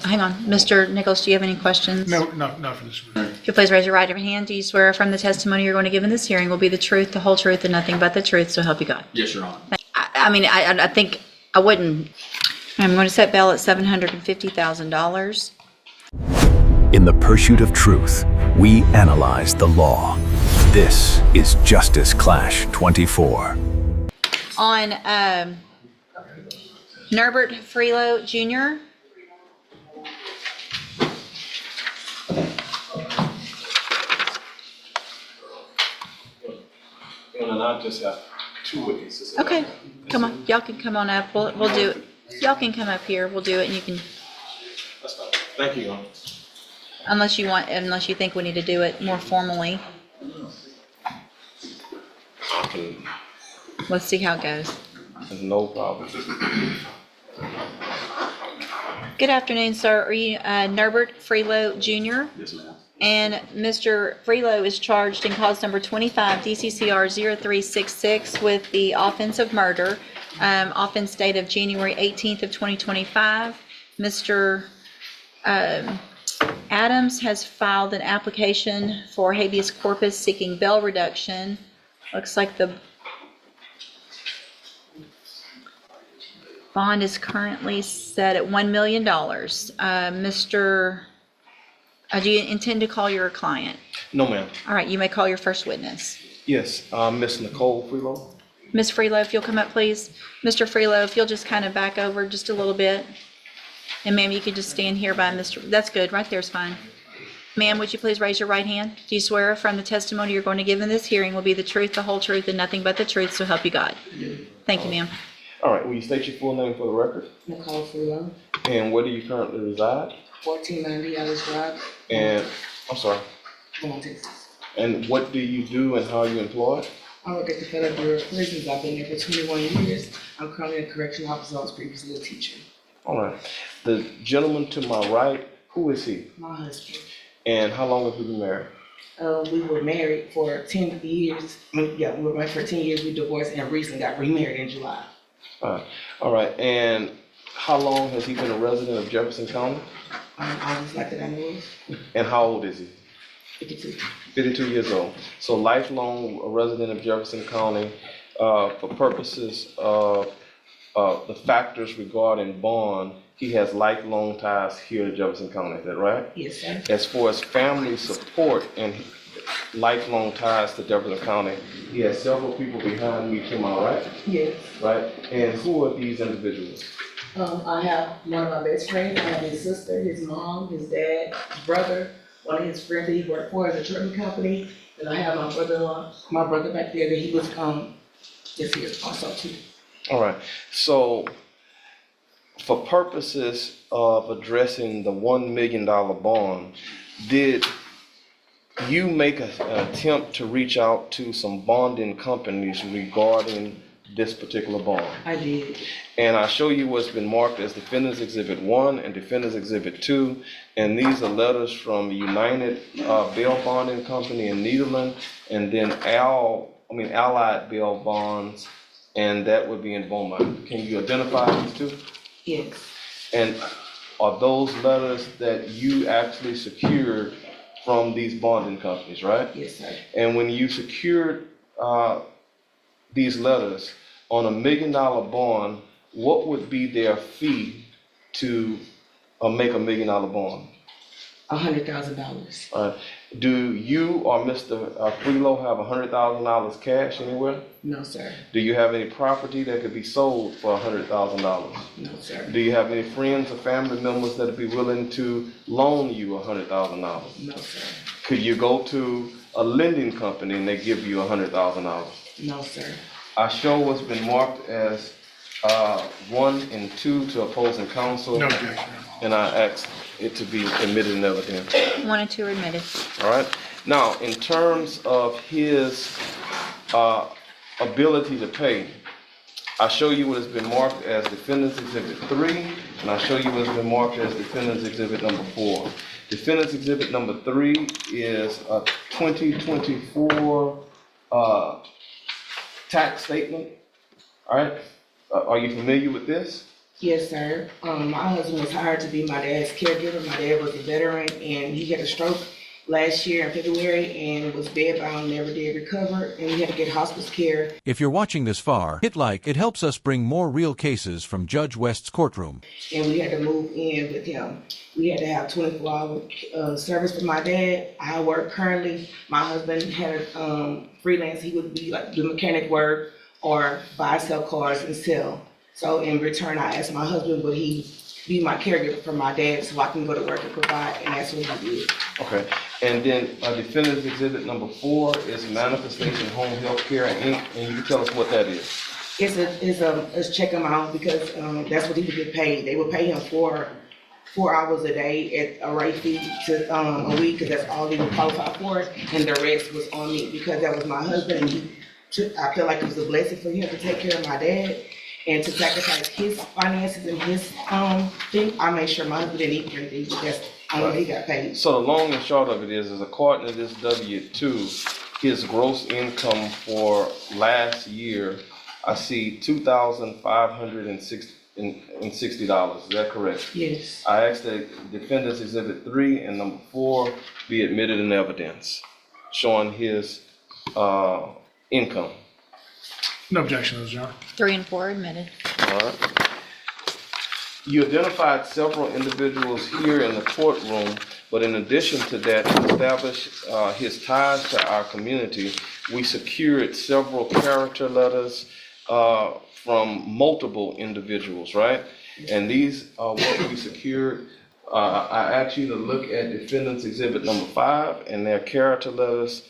hang on. Mr. Nichols, do you have any questions? No, not for this one. If you please raise your right hand, do you swear from the testimony you're going to give in this hearing will be the truth, the whole truth, and nothing but the truth, so help you God? Yes, Your Honor. I think I wouldn't. I'm going to set bail at $750,000. In the pursuit of truth, we analyze the law. This is Justice Clash 24. On Nerbert Freo Jr. And I just have two witnesses. Okay, come on. Y'all can come on up. We'll do it. Y'all can come up here. We'll do it, and you can, That's fine. Thank you, Your Honor. unless you think we need to do it more formally. I can, Let's see how it goes. no problem. Good afternoon, sir. Are you Nerbert Freo Jr.? Yes, ma'am. And Mr. Freo is charged in cause number 25 DCCR 0366 with the offense of murder, offense date of January 18th of 2025. Mr. Adams has filed an application for habeas corpus seeking bail reduction. Looks like the bond is currently set at $1 million. Do you intend to call your client? No, ma'am. All right, you may call your first witness. Yes, Miss Nicole Frelo. Ms. Frelo, if you'll come up, please. Mr. Frelo, if you'll just kind of back over just a little bit. And ma'am, you could just stand here by Mr. That's good, right there's fine. Ma'am, would you please raise your right hand? Do you swear from the testimony you're going to give in this hearing will be the truth, the whole truth, and nothing but the truth, so help you God? Thank you, ma'am. All right, will you state your full name for the record? Nicole Freo, And where do you currently reside? 1490 Alice Drive, And, I'm sorry, Beaumont, Texas. and what do you do and how are you employed? I work at the Federal Bureau of Prisons. I've been there for 21 years. I'm currently a correctional officer. I was previously a teacher. All right. The gentleman to my right, who is he? My husband. And how long have you been married? We were married for 10 years. We were married for 10 years. We divorced and recently got remarried in July. All right. And how long has he been a resident of Jefferson County? I just like that I know of. And how old is he? 52. 52 years old. So lifelong resident of Jefferson County. For purposes of the factors regarding bond, he has lifelong ties here to Jefferson County. Is that right? Yes, sir. As far as family support and lifelong ties to Jefferson County, he has several people behind me to my right. Yes. Right? And who are these individuals? I have one of my best friends. I have his sister, his mom, his dad, his brother, one of his friends that he worked for as a trucking company. And I have my brother back there that he was just here also too. All right. So for purposes of addressing the $1 million bond, did you make an attempt to reach out to some bonding companies regarding this particular bond? I did. And I show you what's been marked as Defendant's Exhibit 1 and Defendant's Exhibit 2. And these are letters from United Bail Bonding Company in Nederland, and then Allied Bail Bonds, and that would be in Beaumont. Can you identify these two? Yes. And are those letters that you actually secured from these bonding companies, right? Yes, sir. And when you secured these letters on $1 million bond, what would be their fee to make $1 million bond? $100,000. Do you or Mr. Frelo have $100,000 cash anywhere? No, sir. Do you have any property that could be sold for $100,000? No, sir. Do you have any friends or family members that would be willing to loan you $100,000? No, sir. Could you go to a lending company and they give you $100,000? No, sir. I show what's been marked as 1 and 2 to opposing counsel. No objection. And I ask it to be admitted in evidence. 1 and 2 are admitted. All right. Now, in terms of his ability to pay, I show you what has been marked as Defendant's Exhibit 3, and I show you what has been marked as Defendant's Exhibit number 4. Defendant's Exhibit number 3 is a 2024 tax statement. All right. Are you familiar with this? Yes, sir. My husband was hired to be my dad's caregiver. My dad was a veteran and he had a stroke last year in February and was bedbound, never did recover, and we had to get hospice care. If you're watching this far, hit like. It helps us bring more real cases from Judge West's courtroom. And we had to move in with him. We had to have 24-hour service for my dad. I work currently. My husband had freelance. He would be like do mechanic work or buy, sell cars and sell. So in return, I asked my husband, would he be my caregiver for my dad so I can go to work and provide, and that's what he did. Okay, and then defendant's exhibit number 4 is Manifestation Home Health Care Inc., and you can tell us what that is. It's a check amount because that's what he would get paid. They would pay him for 4 hours a day at a rate fee to a week, because that's all he would qualify for, and the rest was on me because that was my husband. And I feel like it was a blessing for him to take care of my dad and to sacrifice his finances and his thing. I made sure my husband didn't eat for anything, but that's all he got paid. So the long and short of it is according to this W-2, his gross income for last year, I see $2,560. Is that correct? Yes. I asked that defendant's exhibit 3 and number 4 be admitted in evidence, showing his income. No objection, Your Honor. 3 and 4 admitted. All right. You identified several individuals here in the courtroom, but in addition to that, to establish his ties to our community, we secured several character letters from multiple individuals, right? And these are what we secured. I asked you to look at defendant's exhibit number 5, and their character letters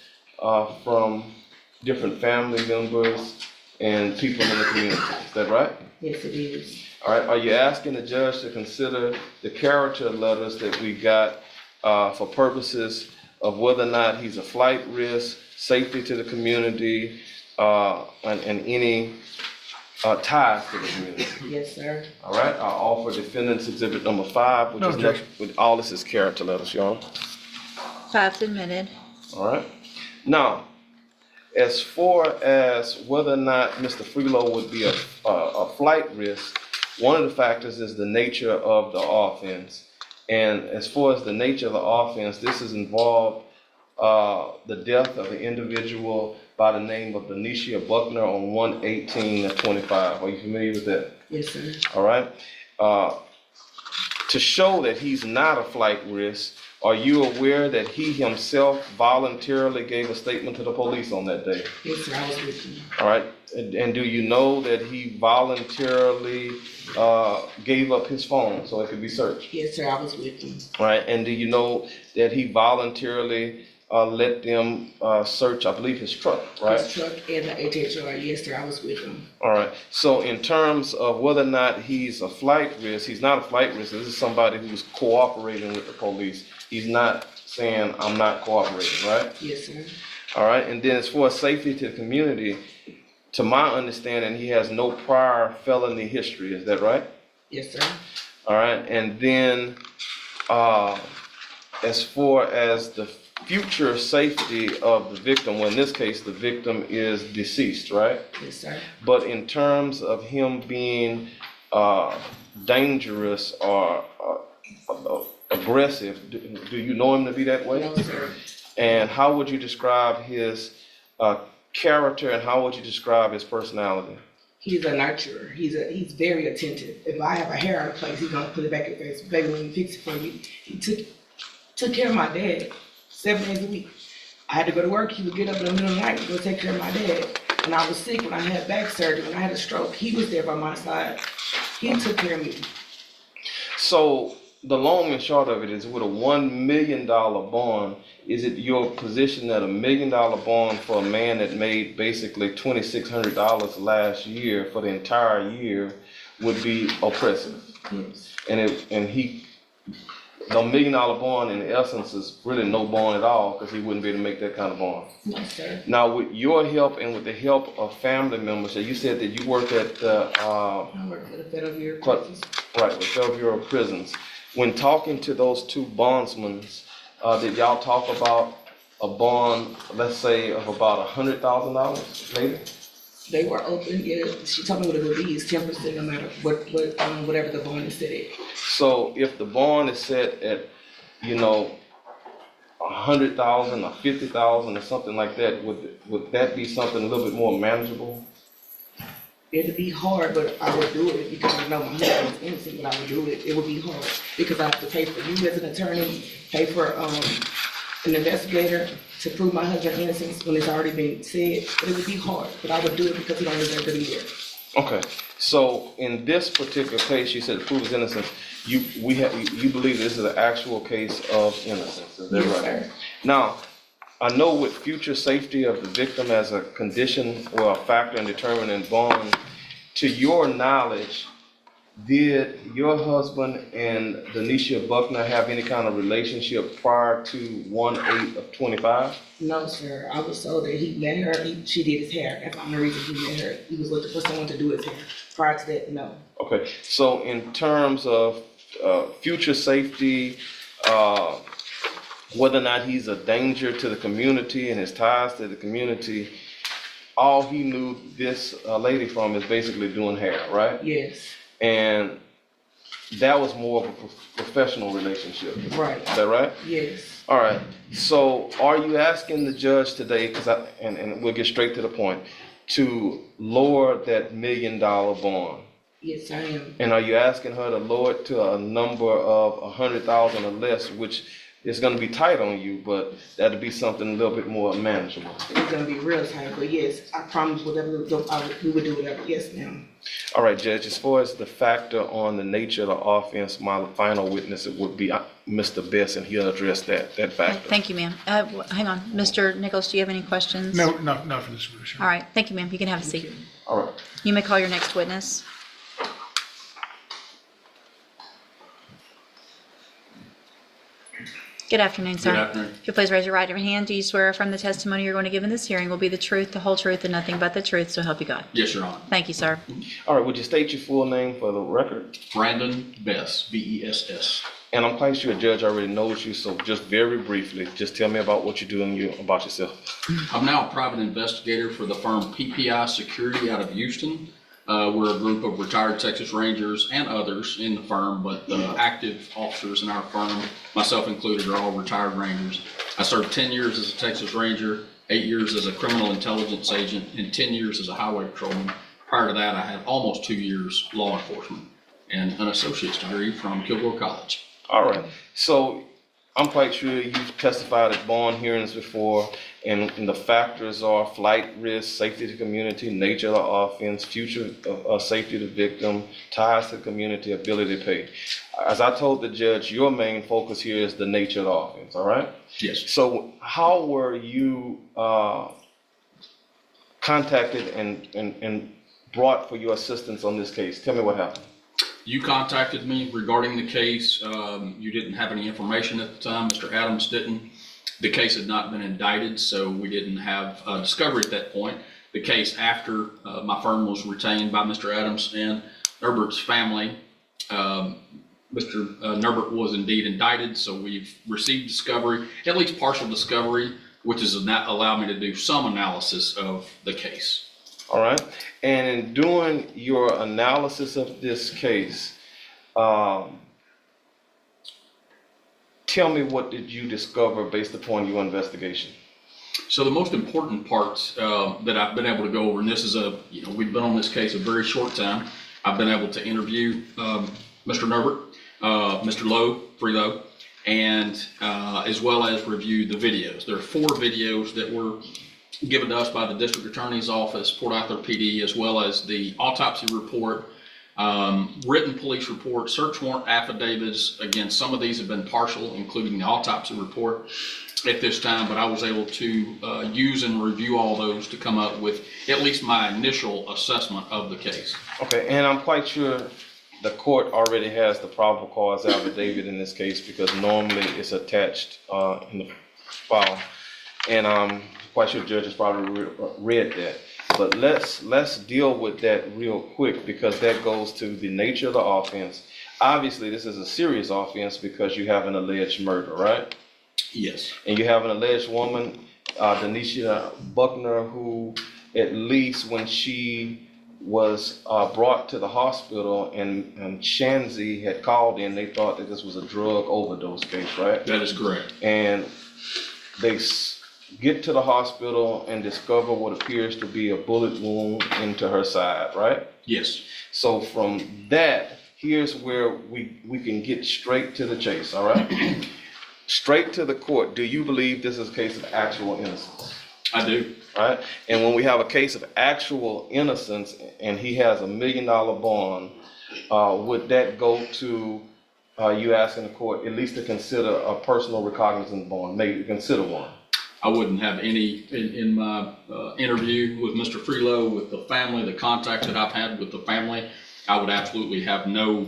from different family members and people in the community. Is that right? Yes, it is. All right. Are you asking the judge to consider the character letters that we got for purposes of whether or not he's a flight risk, safety to the community, and any ties to the community? Yes, sir. All right. I'll offer defendant's exhibit number 5, which No is objection. with all this is character letters, Your Honor. 5's admitted. All right. Now, as far as whether or not Mr. Freo would be a flight risk, one of the factors is the nature of the offense. And as far as the nature of the offense, this has involved the death of an individual by the name of Denanishia Buckner on 1/18/25. Are you familiar with that? Yes, sir. All right. To show that he's not a flight risk, are you aware that he himself voluntarily gave a statement to the police on that day? Yes, sir. I was with you. All right. And do you know that he voluntarily gave up his phone so it could be searched? Yes, sir. I was with you. All right. And do you know that he voluntarily let them search, I believe, his truck, right? His truck and the HHR. Yes, sir. I was with him. All right. So in terms of whether or not he's a flight risk, he's not a flight risk. This is somebody who's cooperating with the police. He's not saying, I'm not cooperating, right? Yes, sir. All right. And then as far as safety to the community, to my understanding, he has no prior felony history. Is that right? Yes, sir. All right. And then as far as the future safety of the victim, well, in this case, the victim is deceased, right? Yes, sir. But in terms of him being dangerous or aggressive, do you know him to be that way? No, sir. And how would you describe his character, and how would you describe his personality? He's a nurturer. He's very attentive. If I have a hair out of place, he's gonna put it back in place. Baby, let me fix it for you. He took care of my dad 7 days a week. I had to go to work. He would get up in the middle of the night and go take care of my dad. When I was sick, when I had back surgery, when I had a stroke, he was there by my side. He took care of me. So the long and short of it is, with a $1 million bond, is it your position that $1 million bond for a man that made basically $2,600 last year for the entire year would be oppressive? Yes. And the $1 million bond in essence is really no bond at all, because he wouldn't be able to make that kind of bond. No, sir. Now, with your help and with the help of family members, so you said that you work at I work for the Federal Bureau of Prisons. right, with Federal Bureau of Prisons. When talking to those two bondsmen, did y'all talk about a bond, let's say, of about $100,000 maybe? They were open, yeah. She told me what it would be, is 10% no matter whatever the bond is set at. So if the bond is set at, you know, 100,000 or 50,000 or something like that, would that be something a little bit more manageable? It'd be hard, but I would do it because I know my husband is innocent, but I would do it. It would be hard because I have to pay for you as an attorney, pay for an investigator to prove my husband's innocence when it's already been said. But it would be hard, but I would do it because he don't deserve to be there. Okay, so in this particular case, you said to prove his innocence, you believe this is an actual case of innocence, is that Yes, right? sir. Now, I know with future safety of the victim as a condition or a factor in determining bond, to your knowledge, did your husband and Denanishia Buckner have any kind of relationship prior to 1/8/25? No, sir. I was told that he met her. She did his hair. That's the only reason he met her. He was looking for someone to do his hair. Prior to that, no. Okay, so in terms of future safety, whether or not he's a danger to the community and his ties to the community, all he knew this lady from is basically doing hair, right? Yes. And that was more of a professional relationship. Right. Is that right? Yes. All right. So are you asking the judge today, and we'll get straight to the point, to lower that $1 million bond? Yes, I am. And are you asking her to lower it to a number of 100,000 or less, which is going to be tight on you, but that'll be something a little bit more manageable? It's gonna be real tight, but yes, I promise whatever we would do whatever. Yes, ma'am. All right, Judge, as far as the factor on the nature of the offense, my final witness, it would be Mr. Best, and he'll address that factor. Thank you, ma'am. Hang on, Mr. Nichols, do you have any questions? No, not for this witness. All right, thank you, ma'am. You can have a seat. All right. You may call your next witness. Good afternoon, sir. Good afternoon. If you please raise your right hand, do you swear affirm the testimony you're going to give in this hearing will be the truth, the whole truth, and nothing but the truth, so help you God? Yes, Your Honor. Thank you, sir. All right, would you state your full name for the record? Brandon Bess, B-E-S-S. And I'm quite sure a judge already knows you, so just very briefly, just tell me about what you do and about yourself. I'm now a private investigator for the firm PPI Security out of Houston. We're a group of retired Texas Rangers and others in the firm, but the active officers in our firm, myself included, are all retired Rangers. I served 10 years as a Texas Ranger, 8 years as a criminal intelligence agent, and 10 years as a highway patrolman. Prior to that, I had almost 2 years law enforcement and an associate's degree from Kilgore College. All right, so I'm quite sure you've testified at bond hearings before, and the factors are flight risk, safety to the community, nature of the offense, future safety to the victim, ties to the community, ability to pay. As I told the judge, your main focus here is the nature of the offense, all right? Yes. So how were you contacted and brought for your assistance on this case? Tell me what happened. You contacted me regarding the case. You didn't have any information at the time. Mr. Adams didn't. The case had not been indicted, so we didn't have discovery at that point. The case after my firm was retained by Mr. Adams and Nerbert's family, Mr. Nerbert was indeed indicted, so we've received discovery, at least partial discovery, which has allowed me to do some analysis of the case. All right, and in doing your analysis of this case, tell me, what did you discover based upon your investigation? So the most important parts that I've been able to go over, and this is we've been on this case a very short time. I've been able to interview Mr. Nerbert, Mr. Freo, and as well as review the videos. There are 4 videos that were given to us by the District Attorney's Office, Port Arthur PD, as well as the autopsy report, written police report, search warrant affidavits. Again, some of these have been partial, including the autopsy report at this time, but I was able to use and review all those to come up with at least my initial assessment of the case. Okay, and I'm quite sure the court already has the probable cause affidavit in this case, because normally it's attached in the file, and I'm quite sure the judge has probably read that. But let's deal with that real quick, because that goes to the nature of the offense. Obviously, this is a serious offense because you have an alleged murder, right? Yes. And you have an alleged woman, Denanishia Buckner, who at least when she was brought to the hospital and Shanzi had called in, they thought that this was a drug overdose case, right? That is correct. And they get to the hospital and discover what appears to be a bullet wound into her side, right? Yes. So from that, here's where we can get straight to the chase, all right? Straight to the court. Do you believe this is a case of actual innocence? I do. Right? And when we have a case of actual innocence and he has $1 million bond, would that go to you asking the court at least to consider a personal recognizance bond, maybe consider one? I wouldn't have any, in my interview with Mr. Freo, with the family, the contact that I've had with the family, I would absolutely have no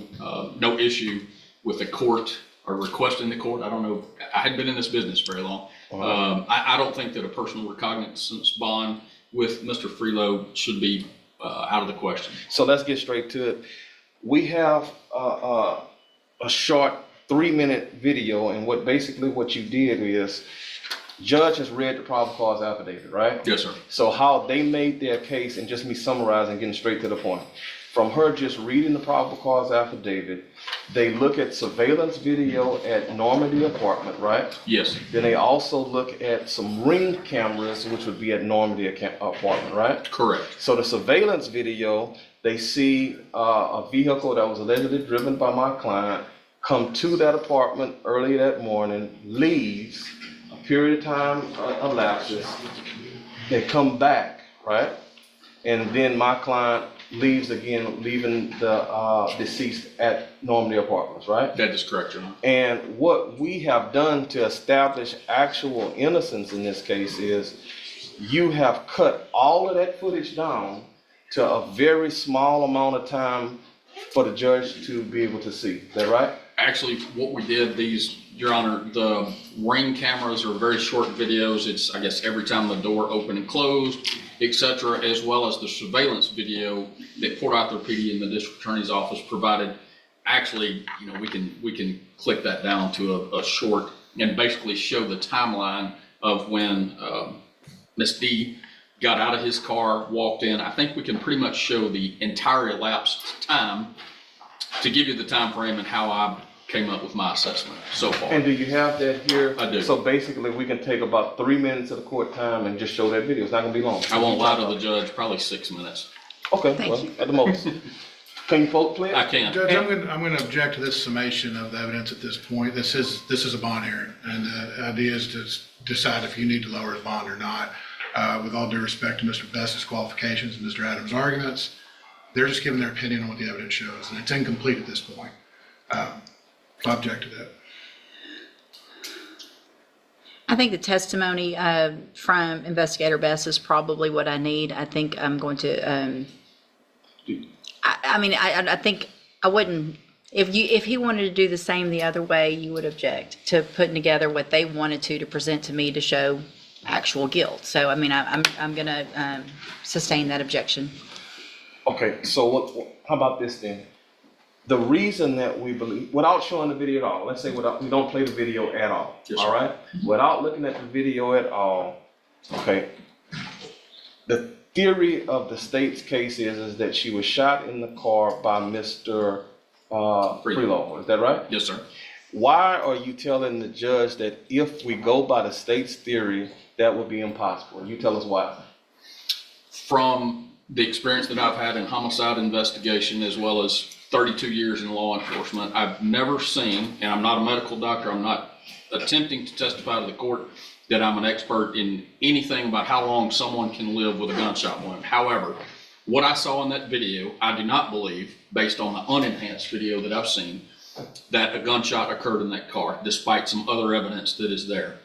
issue with the court or requesting the court. I don't know, I hadn't been in this business very long. I don't think that a personal recognizance bond with Mr. Freo should be out of the question. So let's get straight to it. We have a short 3-minute video, and what you did is, judge has read the probable cause affidavit, right? Yes, sir. So how they made their case, and just me summarizing, getting straight to the point. From her just reading the probable cause affidavit, they look at surveillance video at Normandy apartment, right? Yes. Then they also look at some ring cameras, which would be at Normandy apartment, right? Correct. So the surveillance video, they see a vehicle that was allegedly driven by my client come to that apartment early that morning, leaves, a period of time elapses, they come back, right? And then my client leaves again, leaving the deceased at Normandy Apartments, right? That is correct, Your Honor. And what we have done to establish actual innocence in this case is you have cut all of that footage down to a very small amount of time for the judge to be able to see. Is that right? Actually, what we did, Your Honor, the ring cameras are very short videos. It's, I guess, every time the door opened and closed, etc., as well as the surveillance video that Port Arthur PD and the district attorney's office provided. Actually, we can click that down to a short and basically show the timeline of when Miss D got out of his car, walked in. I think we can pretty much show the entire elapsed time to give you the time frame and how I came up with my assessment so far. And do you have that here? I do. So basically we can take about 3 minutes of the court time and just show that video. It's not gonna be long. I won't lie to the judge, probably 6 minutes. Okay, Thank well, you. at the most. Can you vote, please? I can. Judge, I'm gonna object to this summation of the evidence at this point. This is a bond hearing, and the idea is to decide if you need to lower his bond or not. With all due respect to Mr. Best's qualifications and Mr. Adams' arguments, they're just giving their opinion on what the evidence shows, and it's incomplete at this point. I object to that. I think the testimony from Investigator Best is probably what I need. I think I'm going to, I think I wouldn't, if he wanted to do the same the other way, you would object to putting together what they wanted to present to me to show actual guilt. So, I mean, I'm going to sustain that objection. Okay, so how about this then? The reason that we believe, without showing the video at all, let's say we don't play the video at all, Yes, all right? Without looking at the video at all, okay, the theory of the state's case is that she was shot in the car by Mr. Freo. Is that right? Yes, sir. Why are you telling the judge that if we go by the state's theory, that would be impossible? You tell us why. From the experience that I've had in homicide investigation, as well as 32 years in law enforcement, I've never seen, and I'm not a medical doctor, I'm not attempting to testify to the court that I'm an expert in anything about how long someone can live with a gunshot wound. However, what I saw in that video, I do not believe, based on the unenhanced video that I've seen, that a gunshot occurred in that car, despite some other evidence that is there.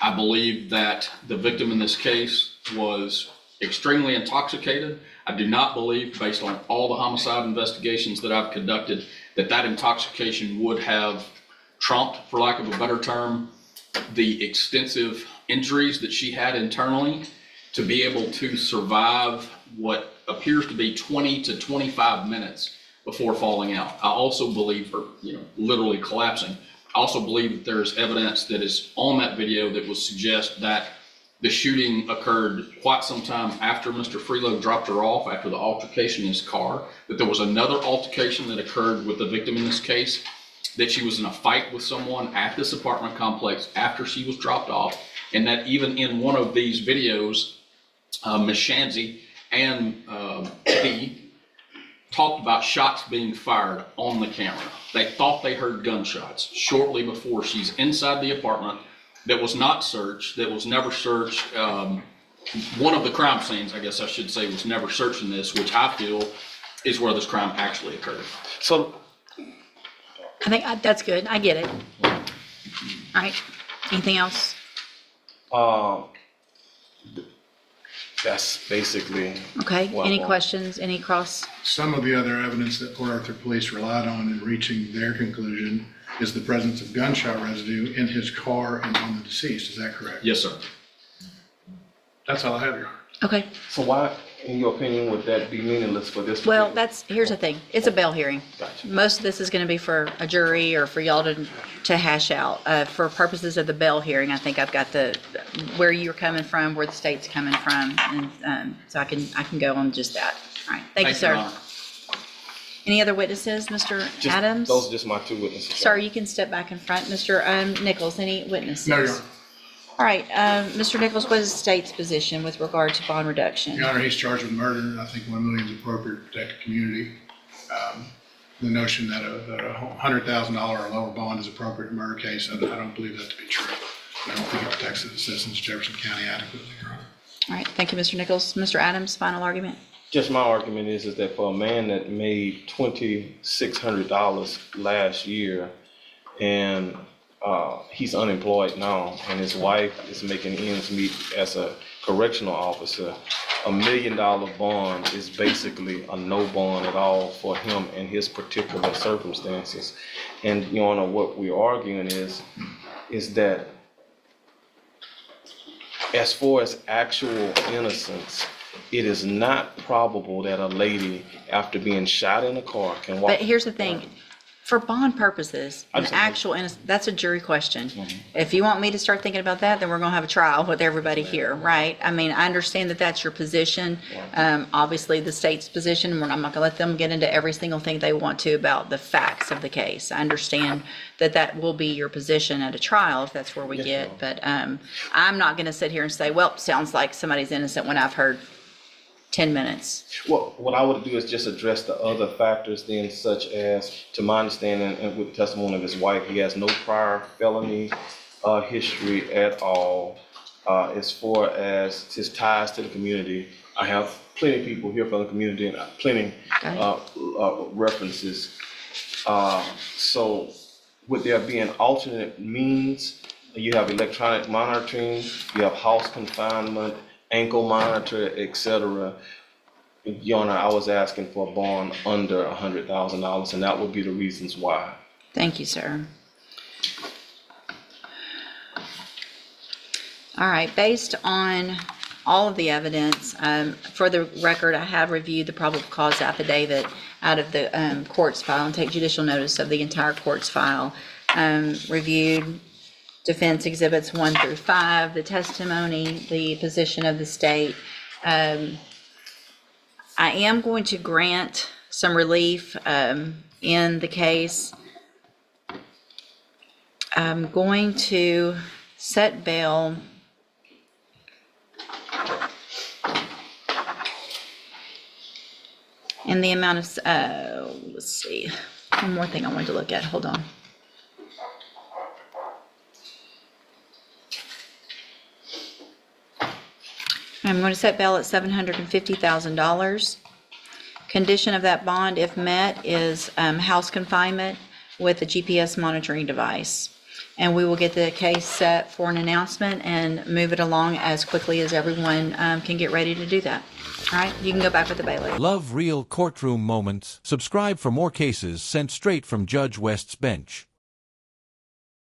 I believe that the victim in this case was extremely intoxicated. I do not believe, based on all the homicide investigations that I've conducted, that intoxication would have trumped, for lack of a better term, the extensive injuries that she had internally to be able to survive what appears to be 20 to 25 minutes before falling out. I also believe, or literally collapsing, I also believe that there is evidence that is on that video that would suggest that The shooting occurred quite some time after Mr. Freo dropped her off, after the altercation in his car, that there was another altercation that occurred with the victim in this case, that she was in a fight with someone at this apartment complex after she was dropped off, and that even in one of these videos, Ms. Shanzy and he talked about shots being fired on the camera. They thought they heard gunshots shortly before she's inside the apartment that was not searched, that was never searched. One of the crime scenes, I guess I should say, was never searched in this, which I feel is where this crime actually occurred. So, I think that's good. I get it. All right. Anything else? that's basically. Okay. what I Any want. questions? Any cross? Some of the other evidence that Port Arthur Police relied on in reaching their conclusion is the presence of gunshot residue in his car and on the deceased. Is that correct? Yes, sir. That's all I have, Your Honor. Okay. So why, in your opinion, would that be meaningless for this? Well, particular- here's the thing. It's a bail hearing. Gotcha. Most of this is going to be for a jury or for y'all to hash out. For purposes of the bail hearing, I think I've got where you're coming from, where the state's coming from, and so I can go on just that. All right. Thank you, Your sir. Honor. Any other witnesses, Mr. Just- Adams? Those are just my two witnesses. Sir, you can step back in front. Mr. Nichols, any witnesses? No, Your Honor. All right, Mr. Nichols, what is the state's position with regard to bond reduction? Your Honor, he's charged with murder, and I think 1 million is appropriate to protect the community. The notion that a $100,000 or lower bond is appropriate in a murder case, I don't believe that to be true. I don't think it protects the citizens of Jefferson County adequately, Your Honor. All right, thank you, Mr. Nichols. Mr. Adams, final argument? Just my argument is that for a man that made $2,600 last year, and he's unemployed now, and his wife is making ends meet as a correctional officer, $1 million bond is basically a no bond at all for him in his particular circumstances. And, Your Honor, what we're arguing is that as far as actual innocence, it is not probable that a lady, after being shot in a car, can walk. But here's the thing, for bond purposes, I an just- actual innocence, that's a jury question. If you want me to start thinking about that, then we're gonna have a trial with everybody here, right? I mean, I understand that that's your position. Obviously, the state's position, I'm not gonna let them get into every single thing they want to about the facts of the case. I understand that that will be your position at a trial if that's where we get, but I'm not gonna sit here and say, well, sounds like somebody's innocent when I've heard 10 minutes. Well, what I would do is just address the other factors then, such as, to my understanding, and with the testimony of his wife, he has no prior felony history at all. As far as his ties to the community, I have plenty of people here from the community and plenty references. So would there be an alternate means? You have electronic monitoring, you have house confinement, ankle monitor, etc. Your Honor, I was asking for a bond under $100,000, and that would be the reasons why. Thank you, sir. All right, based on all of the evidence, for the record, I have reviewed the probable cause affidavit out of the court's file and take judicial notice of the entire court's file. Reviewed defense exhibits 1 through 5, the testimony, the position of the state. I am going to grant some relief in the case. I'm going to set bail in the amount of, let's see, one more thing I wanted to look at, hold on. I'm going to set bail at $750,000. Condition of that bond, if met, is house confinement with a GPS monitoring device. And we will get the case set for an announcement and move it along as quickly as everyone can get ready to do that. All right, you can go back with the bailiff. Love real courtroom moments? Subscribe for more cases sent straight from Judge West's bench.